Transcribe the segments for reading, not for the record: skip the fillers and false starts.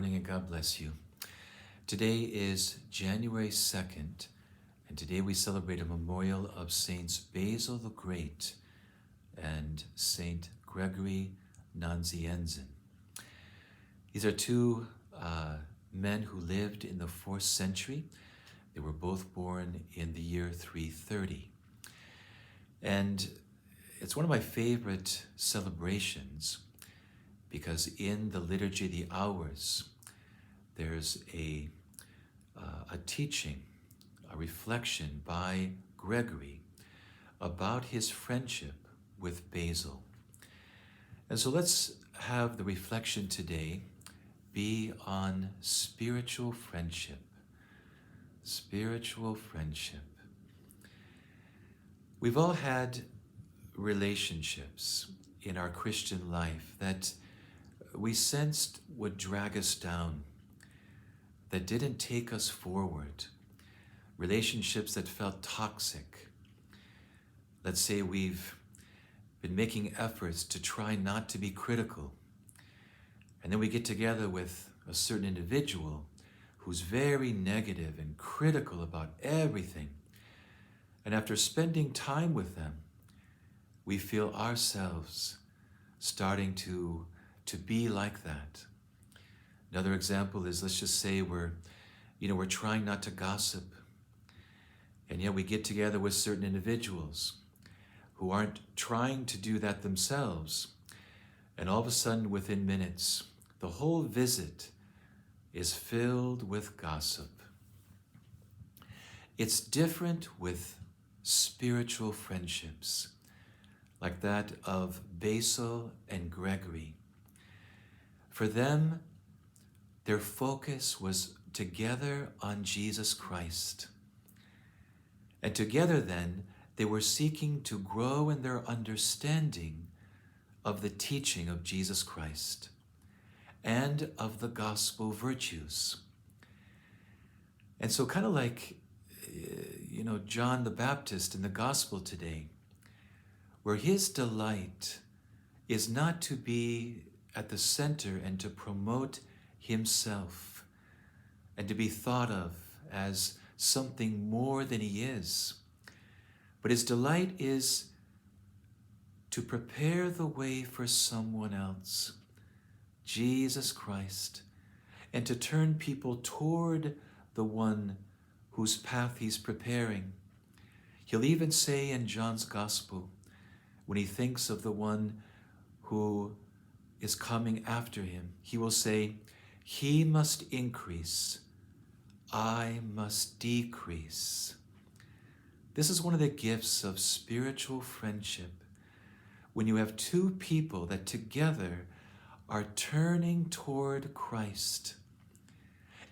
morning and God bless you. Today is January 2nd, and today we celebrate a memorial of Saints Basil the Great and Saint Gregory Nazianzen. These are two men who lived in the 4th century. They were both born in the year 330. And it's one of my favorite celebrations because in the Liturgy of the Hours, there's a teaching, a reflection by Gregory about his friendship with Basil. And so let's have the reflection today be on spiritual friendship. Spiritual friendship. We've all had relationships in our Christian life that we sensed would drag us down, that didn't take us forward, relationships that felt toxic. Let's say we've been making efforts to try not to be critical, and then we get together with a certain individual who's very negative and critical about everything. And after spending time with them, we feel ourselves starting to be like that. Another example is, let's just say we're trying not to gossip, and yet we get together with certain individuals who aren't trying to do that themselves, and all of a sudden, within minutes, the whole visit is filled with gossip. It's different with spiritual friendships, like that of Basil and Gregory. For them, their focus was together on Jesus Christ. And together then, they were seeking to grow in their understanding of the teaching of Jesus Christ and of the gospel virtues. And so kind of like, John the Baptist in the gospel today, where his delight is not to be at the center and to promote himself and to be thought of as something more than he is. But his delight is to prepare the way for someone else, Jesus Christ, and to turn people toward the one whose path he's preparing. He'll even say in John's gospel, when he thinks of the one who is coming after him, he will say, "He must increase, I must decrease." This is one of the gifts of spiritual friendship, when you have two people that together are turning toward Christ,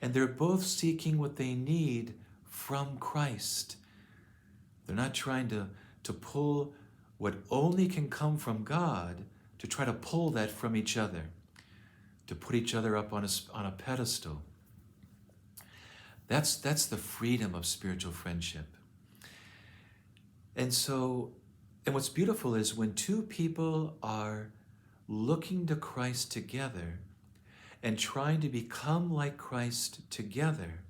and they're both seeking what they need from Christ. They're not trying to pull what only can come from God, to try to pull that from each other, to put each other up on a pedestal. That's the freedom of spiritual friendship. And what's beautiful is when two people are looking to Christ together and trying to become like Christ together,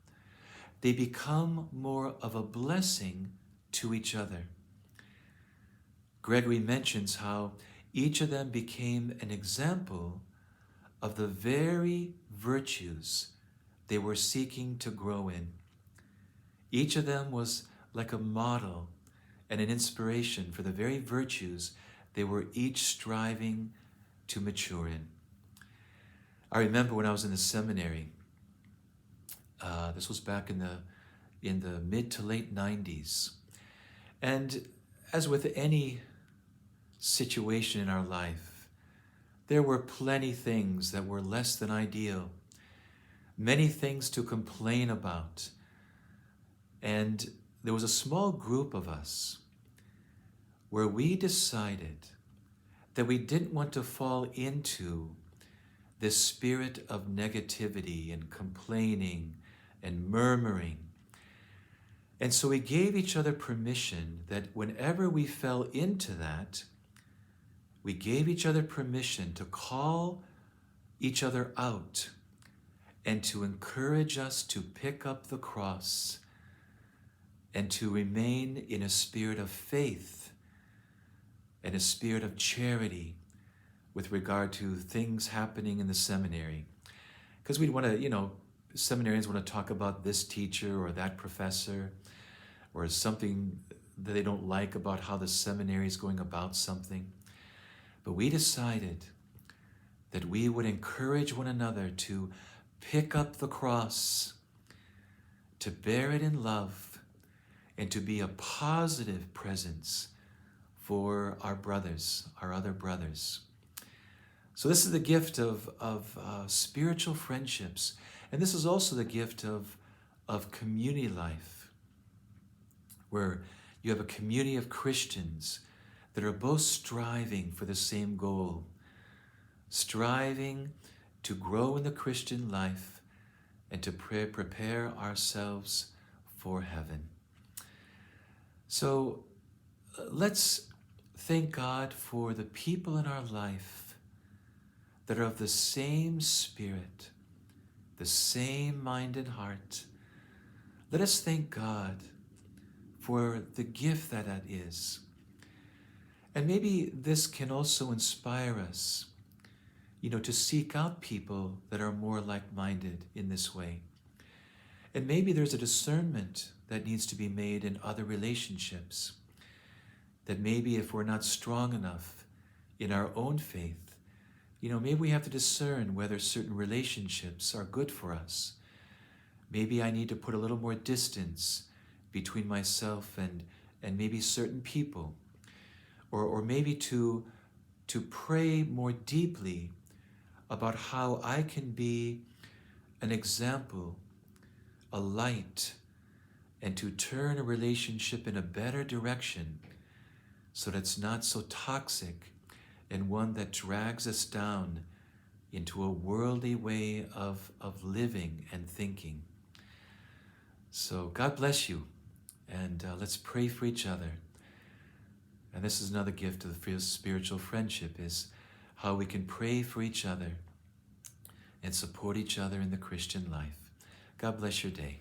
they become more of a blessing to each other. Gregory mentions how each of them became an example of the very virtues they were seeking to grow in. Each of them was like a model and an inspiration for the very virtues they were each striving to mature in. I remember when I was in the seminary, this was back in the mid to late 90s, and as with any situation in our life, there were plenty things that were less than ideal, many things to complain about. And there was a small group of us where we decided that we didn't want to fall into this spirit of negativity and complaining and murmuring. And so we gave each other permission that whenever we fell into that, we gave each other permission to call each other out and to encourage us to pick up the cross and to remain in a spirit of faith and a spirit of charity with regard to things happening in the seminary. Because we want to, seminarians want to talk about this teacher or that professor or something that they don't like about how the seminary is going about something. But we decided that we would encourage one another to pick up the cross, to bear it in love, and to be a positive presence for our brothers, our other brothers. So this is the gift of spiritual friendships. And this is also the gift of community life, where you have a community of Christians that are both striving for the same goal, striving to grow in the Christian life and to prepare ourselves for heaven. So let's thank God for the people in our life that are of the same spirit, the same mind and heart. Let us thank God for the gift that is. And maybe this can also inspire us, to seek out people that are more like-minded in this way. And maybe there's a discernment that needs to be made in other relationships, that maybe if we're not strong enough in our own faith, maybe we have to discern whether certain relationships are good for us. Maybe I need to put a little more distance between myself and maybe certain people, or maybe to pray more deeply about how I can be an example, a light, and to turn a relationship in a better direction so that it's not so toxic and one that drags us down into a worldly way of living and thinking. So God bless you, and let's pray for each other. And this is another gift of the spiritual friendship, is how we can pray for each other and support each other in the Christian life. God bless your day.